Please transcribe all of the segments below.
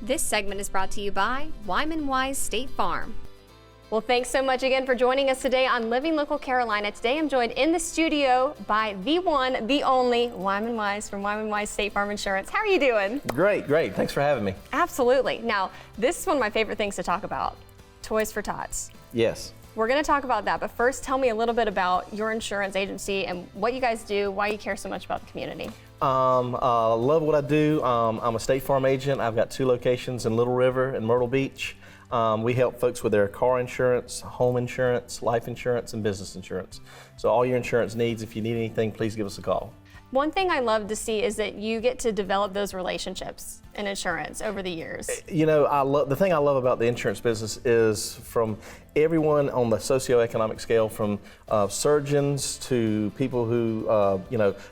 This segment is brought to you by Wyman Wise State Farm. Well, thanks so much again for joining us today on Living Local Carolina. Today I'm joined in the studio by the one, the only Wyman Wise from Wyman Wise State Farm Insurance. How are you doing? Great. Thanks for having me. Absolutely. Now, this is one of my favorite things to talk about, Toys for Tots. Yes. We're going to talk about that, but first tell me a little bit about your insurance agency and what you guys do, why you care so much about the community. Love what I do. I'm a State Farm agent. I've got 2 locations in Little River and Myrtle Beach. We help folks with their car insurance, home insurance, life insurance, and business insurance. So all your insurance needs, if you need anything, please give us a call. One thing I love to see is that you get to develop those relationships in insurance over the years. You know, the thing I love about the insurance business is from everyone on the socioeconomic scale, from surgeons to people who,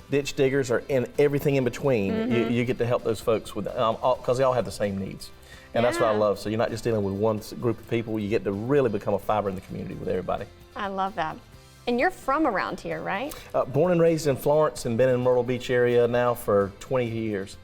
ditch diggers, or in everything in between. Mm-hmm. You get to help those folks with, because they all have the same needs. And that's what I love. So you're not just dealing with one group of people, you get to really become a fiber in the community with everybody. I love that. And you're from around here, right? Born and raised in Florence and been in Myrtle Beach area now for 23 years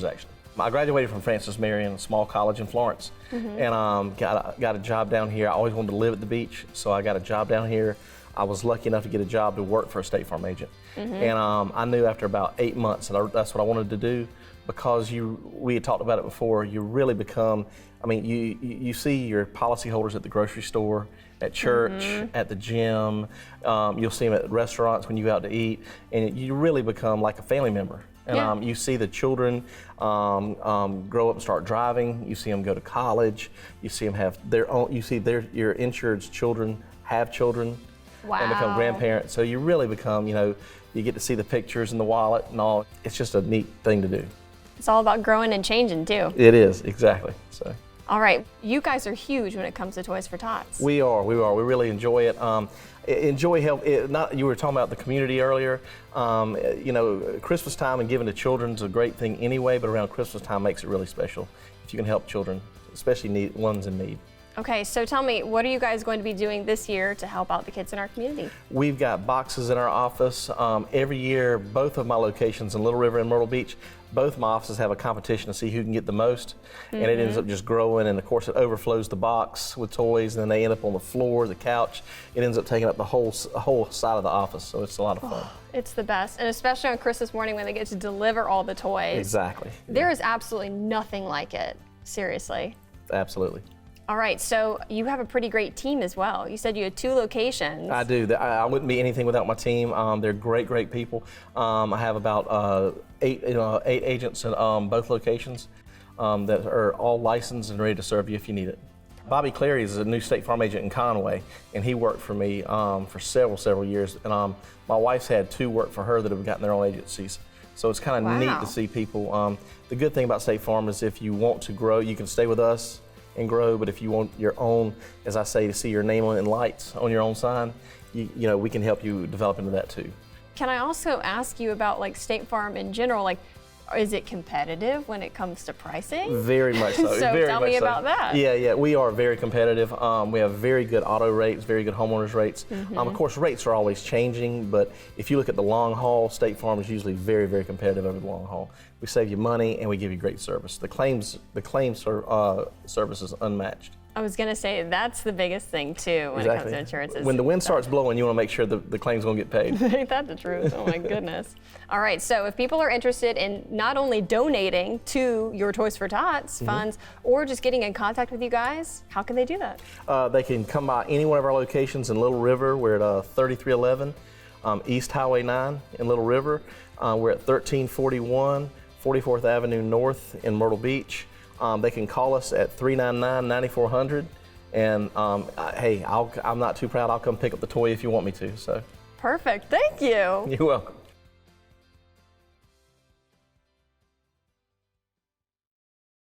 actually. I graduated from Francis Marion, a small college in Florence, and got a job down here. I always wanted to live at the beach, so I got a job down here. I was lucky enough to get a job to work for a State Farm agent. And I knew after about 8 months that that's what I wanted to do, because we had talked about it before, you really become, you see your policyholders at the grocery store, at church, at the gym, you'll see them at restaurants when you go out to eat, and you really become like a family member. And you see the children grow up and start driving, you see them go to college, you see them have their own, your insured's children have children. Wow. And become grandparents. So you really become, you get to see the pictures in the wallet and all. It's just a neat thing to do. It's all about growing and changing too. It is, exactly. So. All right, you guys are huge when it comes to Toys for Tots. We are. We really enjoy it. Enjoy help. You were talking about the community earlier. Christmas time and giving to children is a great thing anyway, but around Christmas time makes it really special if you can help children, especially ones in need. Okay, so tell me, what are you guys going to be doing this year to help out the kids in our community? We've got boxes in our office. Every year, both of my locations in Little River and Myrtle Beach, both my offices have a competition to see who can get the most, and it ends up just growing, and of course it overflows the box with toys, and then they end up on the floor, the couch. It ends up taking up the whole side of the office, so it's a lot of fun. It's the best, and especially on Christmas morning when they get to deliver all the toys. Exactly. There is absolutely nothing like it, seriously. Absolutely. All right, so you have a pretty great team as well. You said you had 2 locations. I do. I wouldn't be anything without my team. They're great people. I have about 8 agents in both locations that are all licensed and ready to serve you if you need it. Bobby Clary is a new State Farm agent in Conway, and he worked for me for several years. And my wife's had 2 work for her that have gotten their own agencies. So it's kind of neat to see people. The good thing about State Farm is if you want to grow, you can stay with us and grow, but if you want your own, as I say, to see your name in lights on your own sign, we can help you develop into that too. Can I also ask you about State Farm in general? Is it competitive when it comes to pricing? Very much so. So tell me about that. Yeah, we are very competitive. We have very good auto rates, very good homeowners rates. Of course, rates are always changing, but if you look at the long haul, State Farm is usually very, very competitive over the long haul. We save you money and we give you great service. The claims service is unmatched. I was going to say, that's the biggest thing too when it comes to insurance. When the wind starts blowing, you want to make sure the claim's going to get paid. Ain't that the truth? Oh my goodness. All right, so if people are interested in not only donating to your Toys for Tots funds or just getting in contact with you guys, how can they do that? They can come by any one of our locations in Little River. We're at 3311 East Highway 9 in Little River. We're at 1341 44th Avenue North in Myrtle Beach. They can call us at 399-9400, and hey, I'm not too proud. I'll come pick up the toy if you want me to. So. Perfect. Thank you. You're welcome.